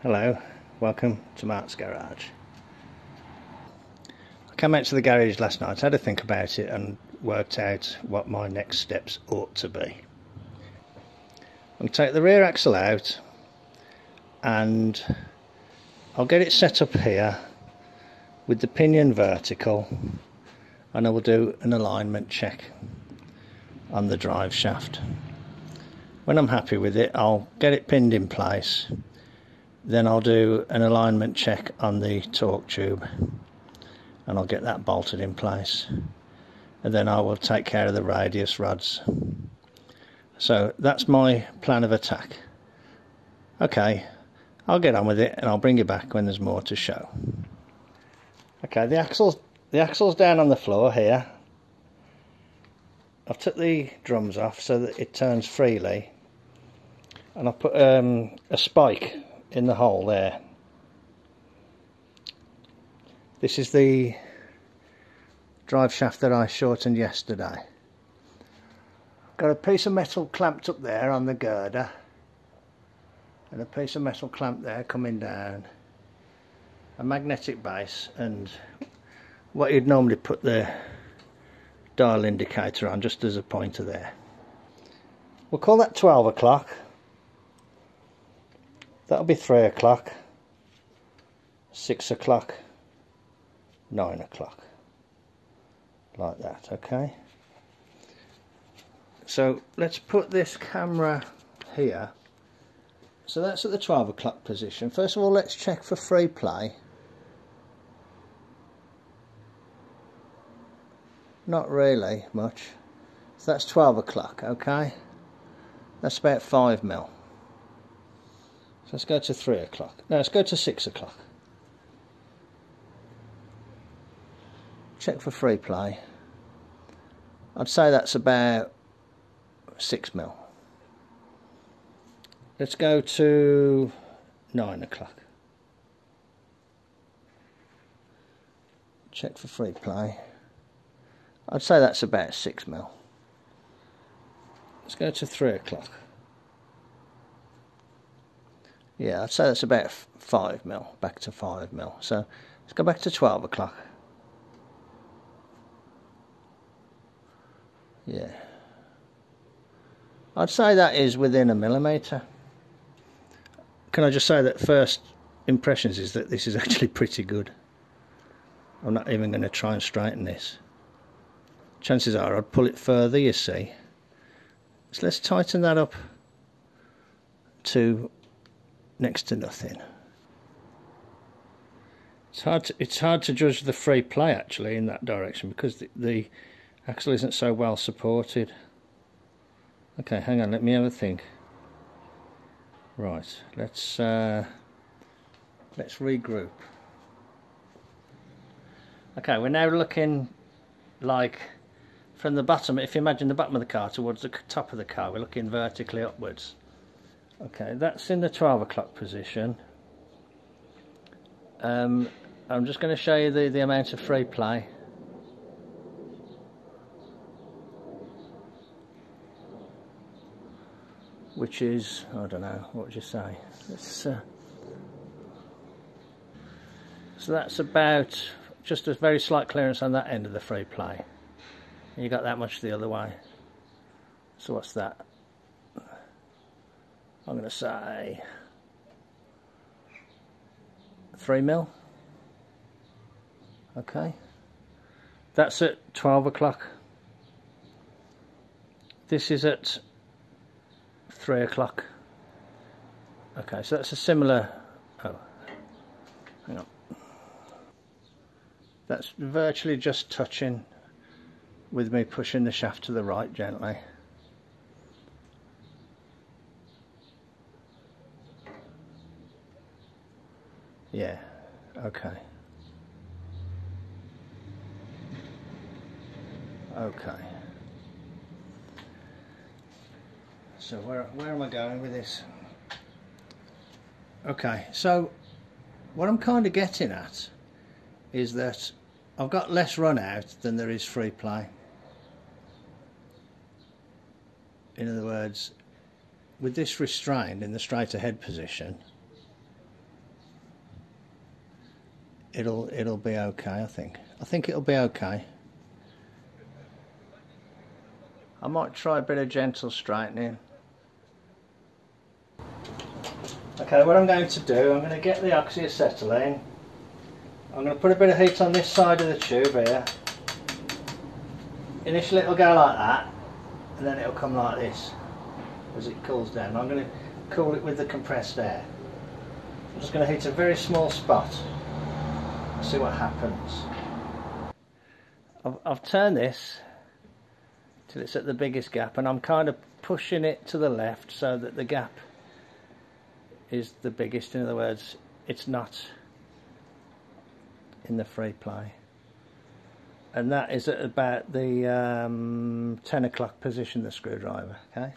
Hello, welcome to Mart's garage. I came out to the garage last night, had to think about it and worked out what my next steps ought to be. I'm going to take the rear axle out and I'll get it set up here with the pinion vertical, and I will do an alignment check on the drive shaft. When I'm happy with it, I'll get it pinned in place. Then I'll do an alignment check on the torque tube and I'll get that bolted in place, and then I will take care of the radius rods. So that's my plan of attack. Okay, I'll get on with it and I'll bring you back when there's more to show. Okay, the axle's down on the floor here. I've took the drums off so that it turns freely, and I've put a spike in the hole there. This is the drive shaft that I shortened yesterday. Got a piece of metal clamped up there on the girder, and a piece of metal clamp there coming down, a magnetic base, and what you'd normally put the dial indicator on, just as a pointer there. We'll call that 12 o'clock. That'll be 3 o'clock, 6 o'clock, 9 o'clock, like that. Okay, so let's put this camera here. So that's at the 12 o'clock position. First of all, let's check for free play. Not really much. So that's 12 o'clock. Okay, that's about 5 mil. So let's go to 3 o'clock. No, let's go to 6 o'clock. Check for free play. I'd say that's about 6 mil. Let's go to 9 o'clock. Check for free play. I'd say that's about 6 mil. Let's go to 3 o'clock. Yeah, I'd say that's about 5 mil, back to 5 mil. So let's go back to 12 o'clock. Yeah. I'd say that is within a millimetre. Can I just say that first impressions is that this is actually pretty good. I'm not even going to try and straighten this. Chances are I'd pull it further, you see. So let's tighten that up to next to nothing. It's hard to judge the free play actually in that direction because the axle isn't so well supported. Okay, hang on, let me have a think. Right, let's regroup. Okay, we're now looking like from the bottom. If you imagine the bottom of the car towards the top of the car, we're looking vertically upwards. Okay, that's in the 12 o'clock position. I'm just going to show you the amount of free play. Which is, I don't know, what would you say? So that's about just a very slight clearance on that end of the free play. And you got that much the other way. So what's that? I'm going to say 3 mil. Okay, that's at 12 o'clock. This is at 3 o'clock. Okay, so that's a similar, oh, hang on. That's virtually just touching with me pushing the shaft to the right gently. Yeah, okay. Okay. So where am I going with this? Okay, so what I'm kind of getting at is that I've got less run out than there is free play. In other words, with this restrained in the straight ahead position, it'll be okay. I think it'll be okay. I might try a bit of gentle straightening. Okay, what I'm going to do, I'm going to get the oxyacetylene. I'm going to put a bit of heat on this side of the tube here. Initially it'll go like that, and then it'll come like this as it cools down. I'm going to cool it with the compressed air. I'm just going to heat a very small spot and see what happens. I've turned this till it's at the biggest gap, and I'm kind of pushing it to the left so that the gap is the biggest. In other words, it's not in the free play, and that is at about the 10 o'clock position, the screwdriver. Okay.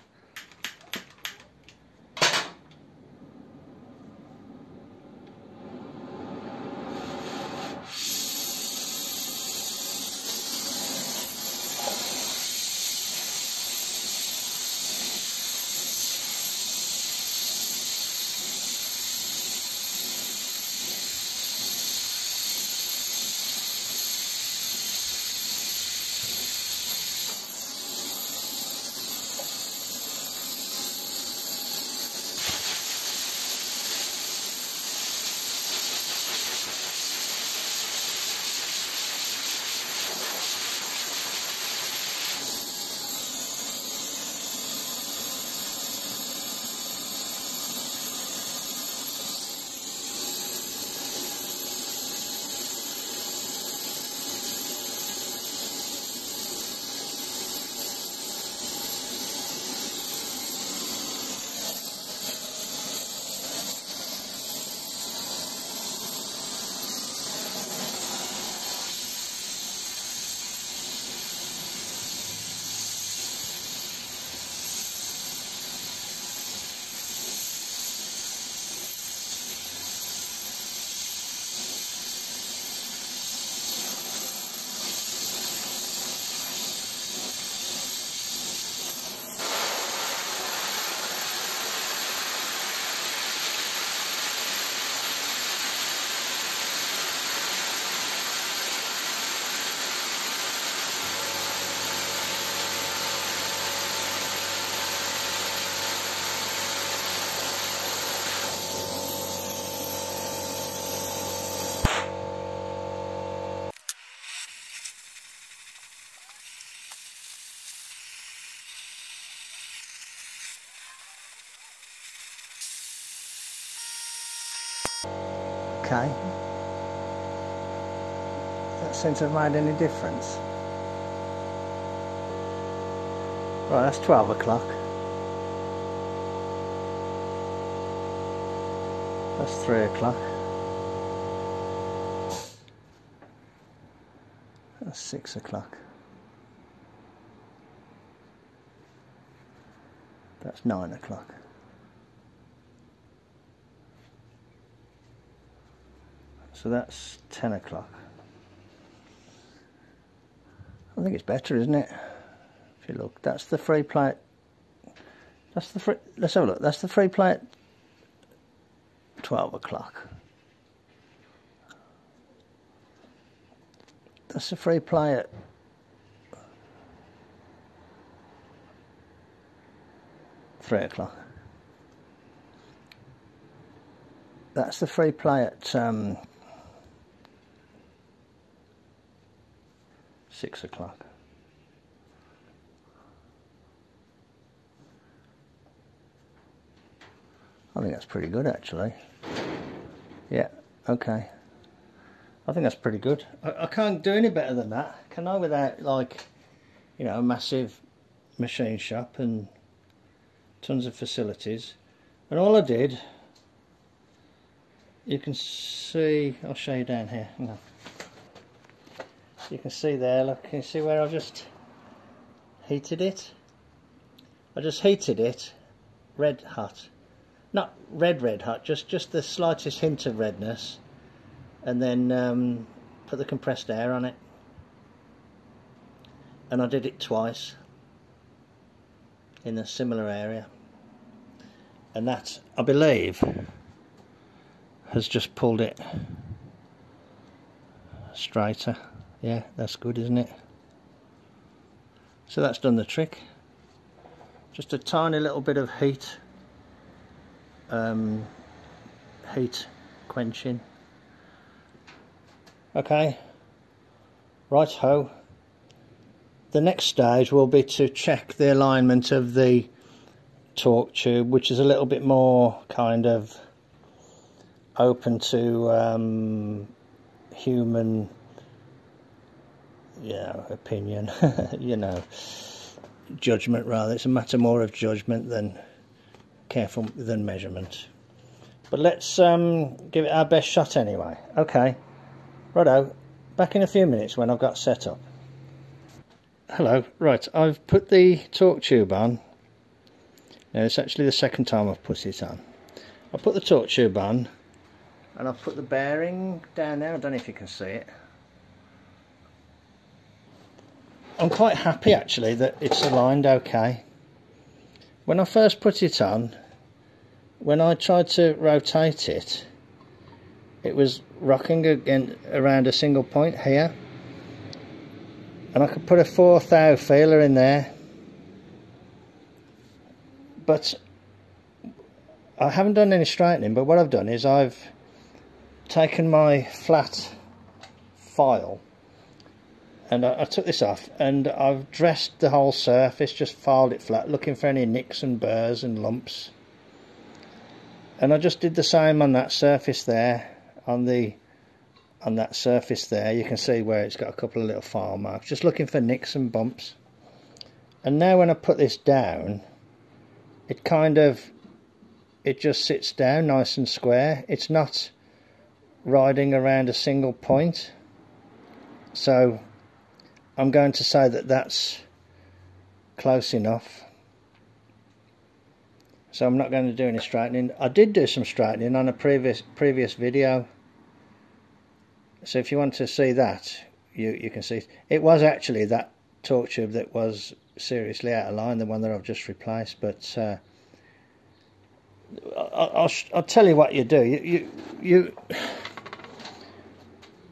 Okay. That seems to have made any difference. Right, that's 12 o'clock. That's 3 o'clock. That's 6 o'clock. That's 9 o'clock. So that's 10 o'clock. I think it's better, isn't it? If you look, that's the free plate. That's the free. Let's have a look. That's the free plate. 12 o'clock. That's the free play at 3 o'clock. That's the free play at 6 o'clock. I think that's pretty good, actually. Yeah, okay. I think that's pretty good. I can't do any better than that, can I, without, like, you know, a massive machine shop and tons of facilities. And all I did, you can see, I'll show you down here. Hang on. You can see there, look, can you see where I just heated it? I just heated it red hot. Not red hot, just the slightest hint of redness, and then put the compressed air on it. And I did it twice in a similar area, and that, I believe, has just pulled it straighter. Yeah, that's good, isn't it? So that's done the trick. Just a tiny little bit of heat quenching. Okay, right ho. The next stage will be to check the alignment of the torque tube, which is a little bit more kind of open to human, opinion, judgment rather. It's a matter more of judgment than measurement. But let's give it our best shot anyway. Okay, righto, back in a few minutes when I've got set up. Hello, right, I've put the torque tube on. Now it's actually the second time I've put it on. I put the torque tube on and I've put the bearing down there. I don't know if you can see it. I'm quite happy actually that it's aligned okay. When I first put it on, when I tried to rotate it, it was rocking again around a single point here. And I could put a 4 thou feeler in there, but I haven't done any straightening. But what I've done is I've taken my flat file and I took this off and I've dressed the whole surface, just filed it flat, looking for any nicks and burrs and lumps. And I just did the same on that surface there, on that surface there. You can see where it's got a couple of little file marks, just looking for nicks and bumps. And now when I put this down, it just sits down nice and square. It's not riding around a single point. So I'm going to say that that's close enough. So I'm not going to do any straightening. I did do some straightening on a previous video. So if you want to see that, you can see it was actually that torque tube that was seriously out of line, the one that I've just replaced. But I'll tell you what you do.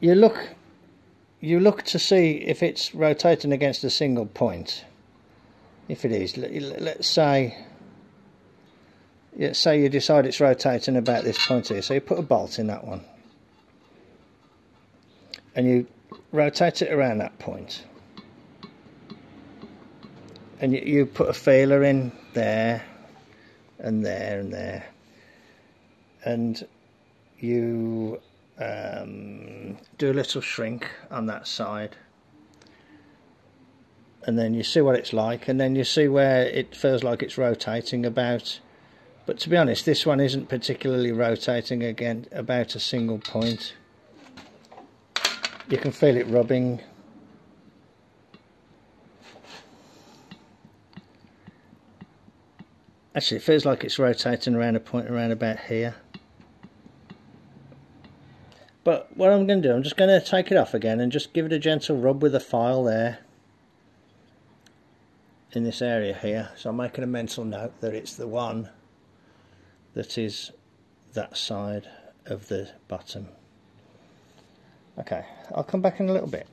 You look to see if it's rotating against a single point. If it is, let's say you decide it's rotating about this point here. So you put a bolt in that one. And you rotate it around that point, and you put a feeler in there and there and there, and you do a little shrink on that side, and then you see what it's like, and then you see where it feels like it's rotating about. But to be honest, this one isn't particularly rotating again about a single point. You can feel it rubbing. Actually, it feels like it's rotating around a point around about here. But what I'm going to do, I'm just going to take it off again and just give it a gentle rub with a file there in this area here. So I'm making a mental note that it's the one that is that side of the bottom. Okay, I'll come back in a little bit.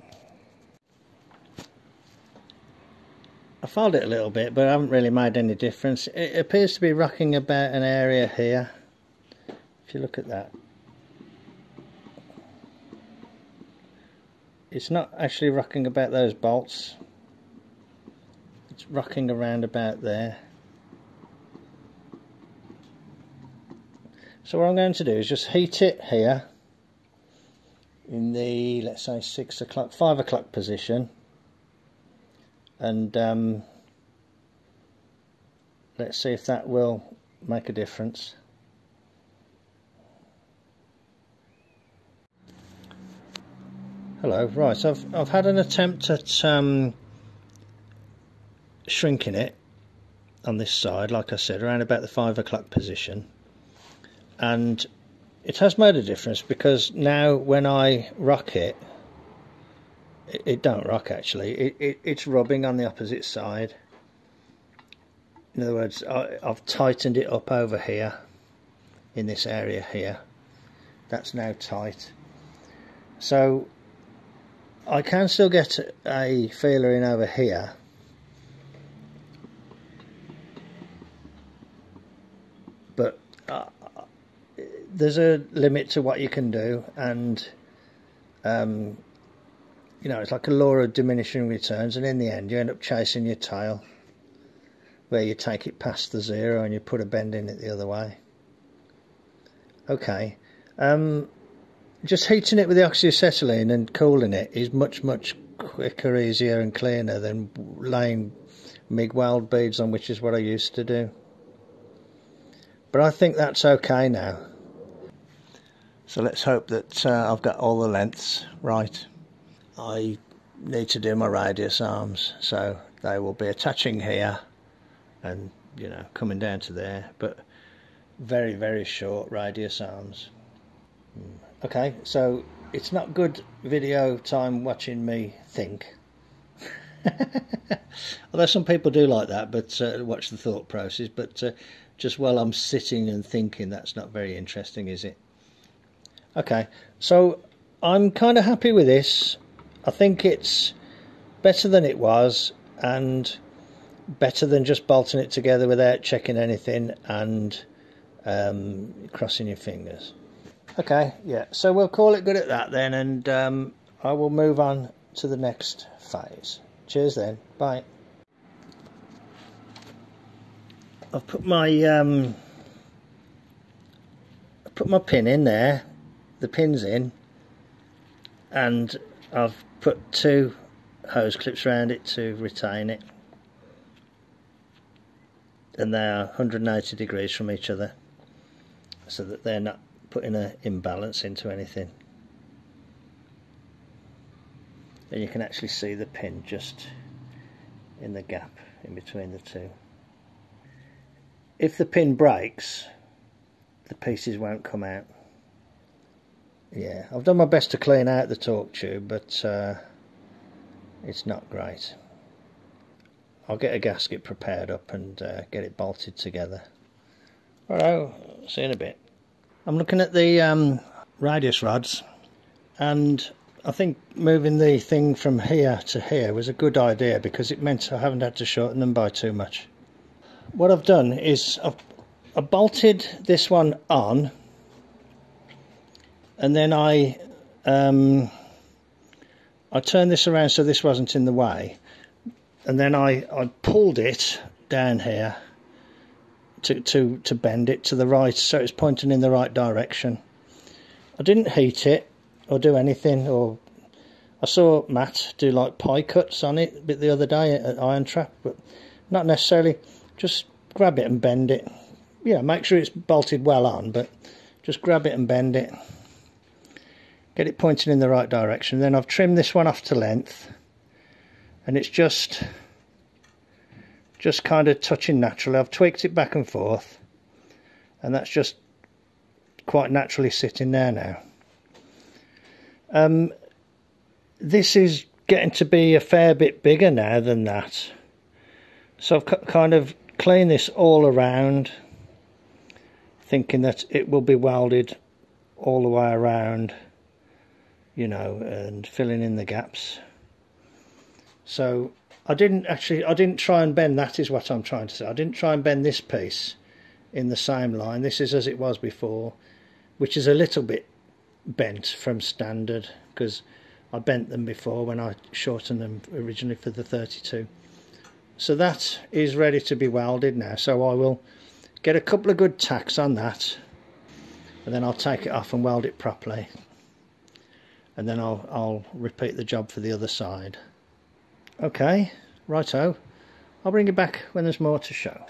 I filed it a little bit, but I haven't really made any difference. It appears to be rocking about an area here. If you look at that, it's not actually rocking about those bolts. It's rocking around about there. So what I'm going to do is just heat it here in the, let's say 6 o'clock, 5 o'clock position, and let's see if that will make a difference. Hello, right, so I've had an attempt at shrinking it on this side, like I said, around about the 5 o'clock position, and it has made a difference, because now when I rock it, it don't rock actually, it's rubbing on the opposite side. In other words, I've tightened it up over here in this area here. That's now tight. So I can still get a feeler in over here, but there's a limit to what you can do, and you know, it's like a law of diminishing returns, and in the end you end up chasing your tail, where you take it past the zero and you put a bend in it the other way. Okay, just heating it with the oxyacetylene and cooling it is much quicker, easier and cleaner than laying MIG weld beads on, which is what I used to do. But I think that's okay now. So let's hope that I've got all the lengths right. I need to do my radius arms, so they will be attaching here and, you know, coming down to there, but very short radius arms. Okay, so it's not good video time watching me think. Although some people do like that, but watch the thought process, but just while I'm sitting and thinking, that's not very interesting, is it? Okay, so I'm kind of happy with this. I think it's better than it was, and better than just bolting it together without checking anything and crossing your fingers. Okay, yeah, so we'll call it good at that then, and I will move on to the next phase. Cheers then, bye. I've put my pin in there, the pin's in, and I've put 2 hose clips around it to retain it, and they are 180 degrees from each other, so that they're not putting an imbalance into anything. And you can actually see the pin just in the gap in between the two. If the pin breaks, the pieces won't come out. Yeah, I've done my best to clean out the torque tube, but it's not great. I'll get a gasket prepared up and get it bolted together. Righto, see you in a bit. I'm looking at the radius rods, and I think moving the thing from here to here was a good idea, because it meant I haven't had to shorten them by too much. What I've done is I've bolted this one on, and then I turned this around so this wasn't in the way, and then I pulled it down here to bend it to the right, so it's pointing in the right direction. I didn't heat it or do anything, or I saw Matt do like pie cuts on it a bit the other day at Iron Trap, but not necessarily. Just grab it and bend it. Yeah, make sure it's bolted well on, but just grab it and bend it. Get it pointing in the right direction. Then I've trimmed this one off to length, and it's just kind of touching naturally. I've tweaked it back and forth, and that's just quite naturally sitting there now. This is getting to be a fair bit bigger now than that, so I've kind of cleaned this all around, thinking that it will be welded all the way around, you know, and filling in the gaps. So I didn't try and bend, that is what I'm trying to say. I didn't try and bend this piece in the same line. This is as it was before, which is a little bit bent from standard, because I bent them before when I shortened them originally for the 32. So that is ready to be welded now, so I will get a couple of good tacks on that, and then I'll take it off and weld it properly, and then I'll repeat the job for the other side. Okay, righto, I'll bring you back when there's more to show.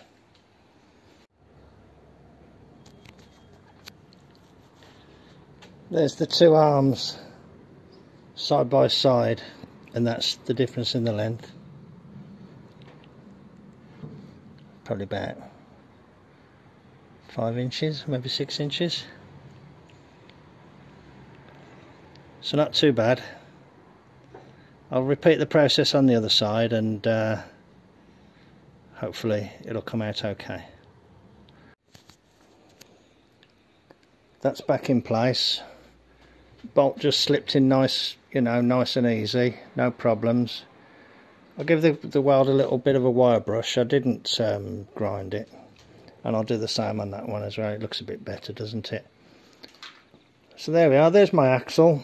There's the 2 arms side by side, and that's the difference in the length. Probably about 5 inches, maybe 6 inches. So not too bad. I'll repeat the process on the other side, and hopefully it'll come out okay. That's back in place. Bolt just slipped in nice you know, nice and easy, no problems. I'll give the weld a little bit of a wire brush. I didn't grind it, and I'll do the same on that one as well. It looks a bit better, doesn't it? So there we are, there's my axle.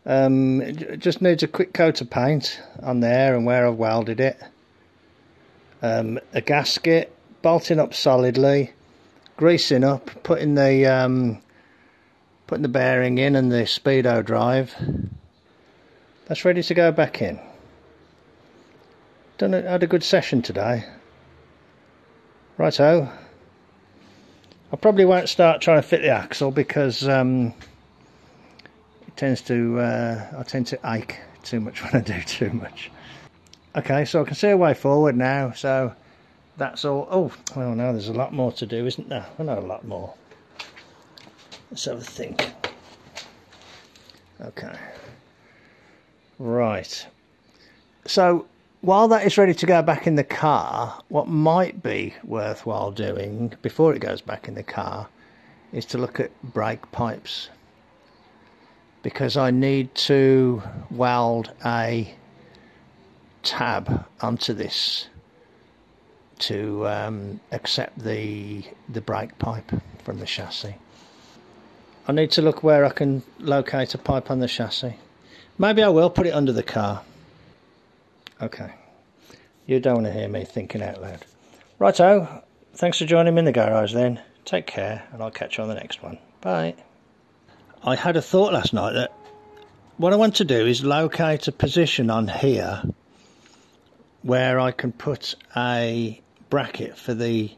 It just needs a quick coat of paint on there and where I've welded it. A gasket, bolting up solidly, greasing up, putting the bearing in and the speedo drive. That's ready to go back in. Had a good session today. Righto. I probably won't start trying to fit the axle because it tends to I tend to ache too much when I do too much. Okay, so I can see a way forward now, so that's all. Oh, well, no, there's a lot more to do, isn't there? I know a lot more. Let's have a think. Okay. Right. So, while that is ready to go back in the car, what might be worthwhile doing before it goes back in the car is to look at brake pipes, because I need to weld a tab onto this to accept the brake pipe from the chassis. I need to look where I can locate a pipe on the chassis. Maybe I will put it under the car. Okay, you don't want to hear me thinking out loud. Righto, thanks for joining me in the garage then. Take care, and I'll catch you on the next one. Bye. I had a thought last night that what I want to do is locate a position on here where I can put a bracket for the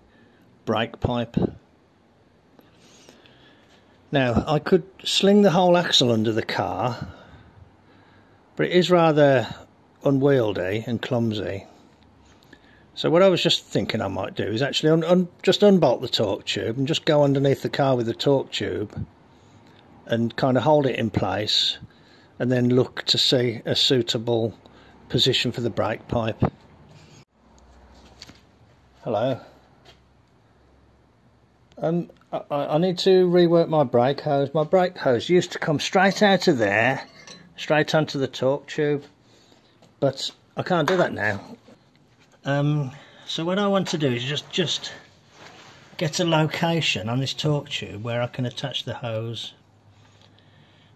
brake pipe. Now, I could sling the whole axle under the car, but it is rather unwieldy and clumsy. So what I was just thinking I might do is actually just unbolt the torque tube and just go underneath the car with the torque tube and kind of hold it in place, and then look to see a suitable position for the brake pipe. Hello. I need to rework my brake hose. My brake hose used to come straight out of there, straight onto the torque tube, but I can't do that now. So what I want to do is just get a location on this torque tube where I can attach the hose.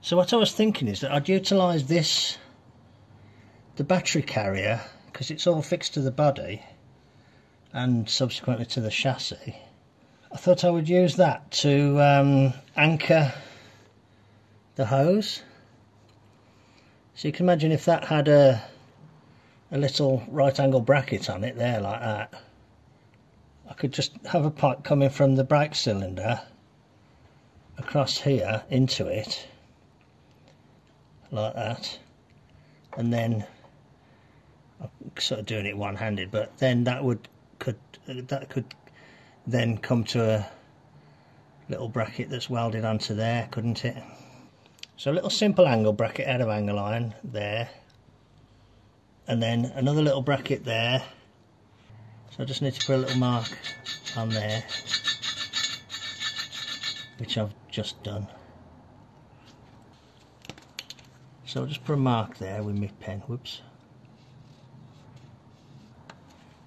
So what I was thinking is that I'd utilise the battery carrier, because it's all fixed to the body and subsequently to the chassis. I thought I would use that to anchor the hose. So you can imagine if that had a little right angle bracket on it there like that, I could just have a pipe coming from the brake cylinder across here into it like that, and then I'm sort of doing it one-handed, but then that could then come to a little bracket that's welded onto there, couldn't it? So a little simple angle bracket out of angle iron there, and then another little bracket there. So I just need to put a little mark on there, which I've just done. So I'll just put a mark there with my pen. Whoops.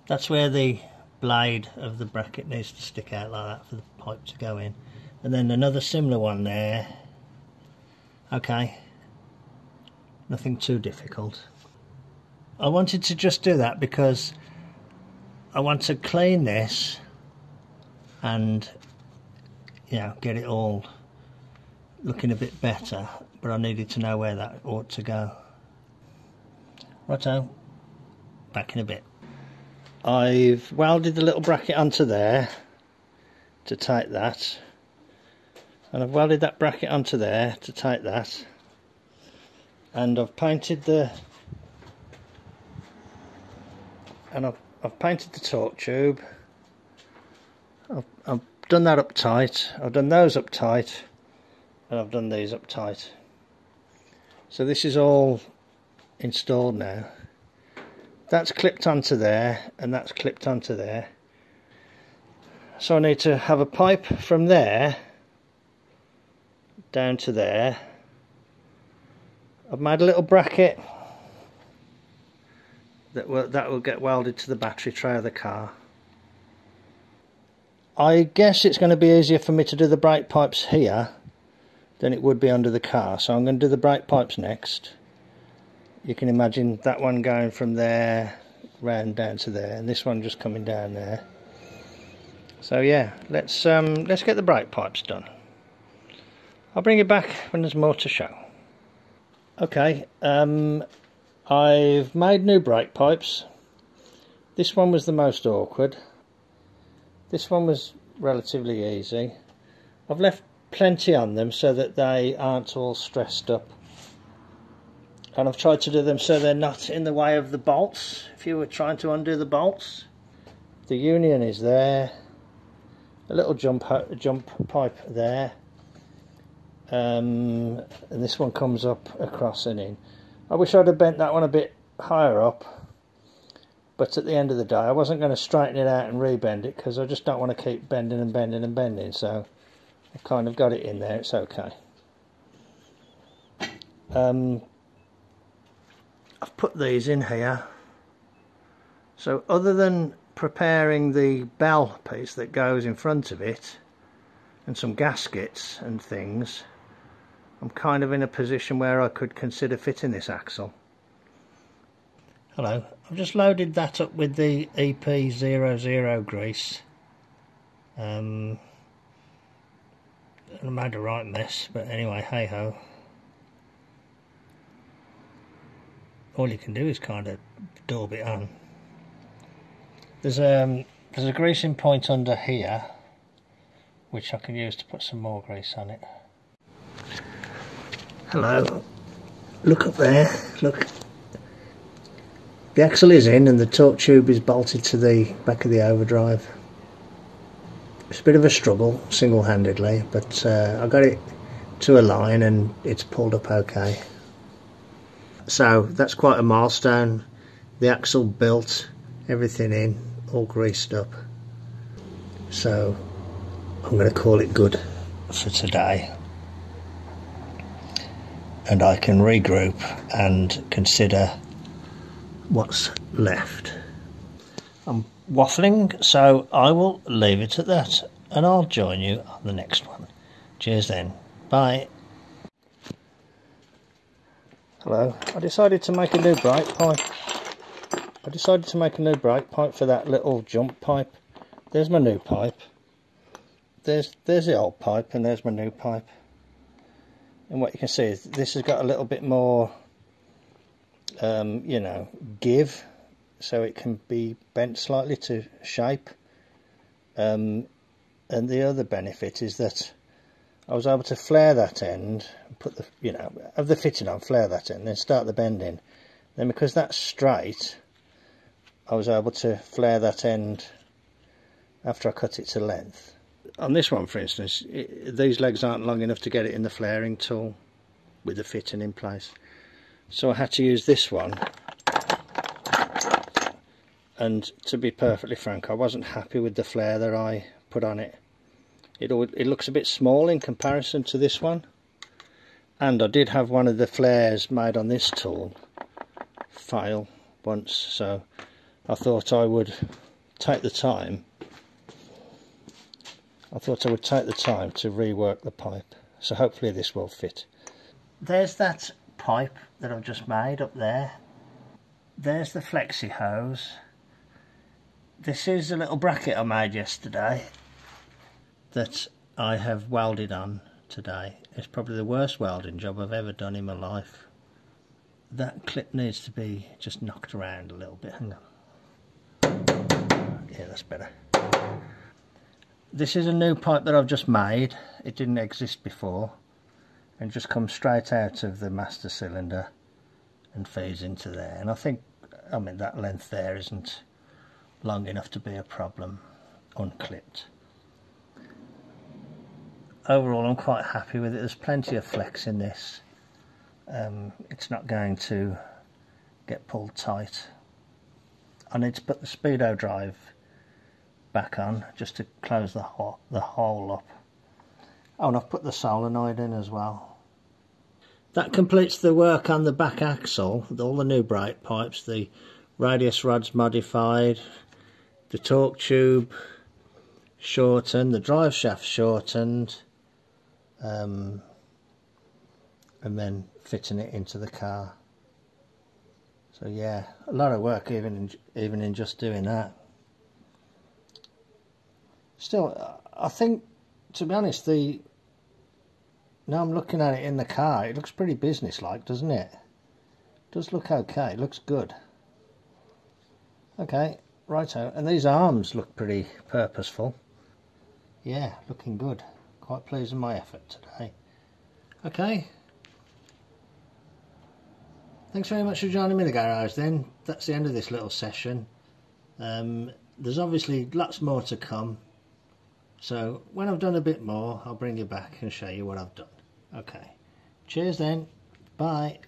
That's where the blade of the bracket needs to stick out like that for the pipe to go in. And then another similar one there. Okay. Nothing too difficult. I wanted to just do that because I want to clean this and, you know, get it all looking a bit better, but I needed to know where that ought to go. Righto, back in a bit. I've welded the little bracket onto there to take that, and I've welded that bracket onto there to take that, and I've painted the I've painted the torque tube. I've done that up tight, I've done those up tight, and I've done these up tight. So this is all installed now. That's clipped onto there, and that's clipped onto there. So I need to have a pipe from there down to there, I've made a little bracket that will get welded to the battery tray of the car. I guess it's going to be easier for me to do the brake pipes here than it would be under the car, so I'm going to do the brake pipes next. You can imagine that one going from there round down to there, and this one just coming down there. So yeah, let's get the brake pipes done. I'll bring you back when there's more to show. Okay, I've made new brake pipes. This one was the most awkward. This one was relatively easy. I've left plenty on them so that they aren't all stressed up. And I've tried to do them so they're not in the way of the bolts. If you were trying to undo the bolts, the union is there. A little jump pipe there. And this one comes up across and in. I wish I'd have bent that one a bit higher up, but at the end of the day I wasn't going to straighten it out and rebend it because I just don't want to keep bending and bending and bending, so I've kind of got it in there. It's okay. I've put these in here, so other than preparing the bell piece that goes in front of it and some gaskets and things, I'm kind of in a position where I could consider fitting this axle. Hello, I've just loaded that up with the EP00 grease. And I made a right mess, but anyway, hey ho. All you can do is kind of daub it on. There's a greasing point under here, which I can use to put some more grease on it. Hello, look up there, look. The axle is in and the torque tube is bolted to the back of the overdrive. It's a bit of a struggle single-handedly, but I got it to a line and it's pulled up okay. So that's quite a milestone. The axle built, everything in, all greased up. So I'm going to call it good for today. And I can regroup and consider what's left. I'm waffling, so I will leave it at that, and I'll join you on the next one. Cheers then. Bye. Hello. I decided to make a new brake pipe. For that little jump pipe. There's my new pipe. There's the old pipe, and there's my new pipe. And what you can see is this has got a little bit more, you know, give, so it can be bent slightly to shape. And the other benefit is that I was able to flare that end, put the, you know, have the fitting on, flare that end, then start the bending. Then because that's straight, I was able to flare that end after I cut it to length. On this one, for instance, these legs aren't long enough to get it in the flaring tool with the fitting in place. So I had to use this one. And to be perfectly frank, I wasn't happy with the flare that I put on it. It looks a bit small in comparison to this one. And I did have one of the flares made on this tool fail once, so I thought I would take the time. to rework the pipe, so hopefully this will fit. There's that pipe that I've just made up there. There's the flexi hose. This is a little bracket I made yesterday that I have welded on today. It's probably the worst welding job I've ever done in my life. That clip needs to be just knocked around a little bit. Hang on. Yeah, that's better. This is a new pipe that I've just made. It didn't exist before, and just comes straight out of the master cylinder and feeds into there. And I mean that length there isn't long enough to be a problem unclipped. Overall I'm quite happy with it. There's plenty of flex in this. It's not going to get pulled tight. I need to put the speedo drive back on just to close the hole up. Oh, and I've put the solenoid in as well. that completes the work on the back axle. All the new brake pipes, the radius rods modified, the torque tube shortened, the drive shaft shortened, and then fitting it into the car. So yeah, a lot of work even in just doing that. Still, I think, to be honest, now I'm looking at it in the car, it looks pretty business-like, doesn't it? It does look okay, it looks good. Okay, righto, and these arms look pretty purposeful. Yeah, looking good. Quite pleased with my effort today. Okay. Thanks very much for joining me in the garage then. That's the end of this little session. There's obviously lots more to come. So when I've done a bit more, I'll bring you back and show you what I've done. Okay. Cheers then. Bye.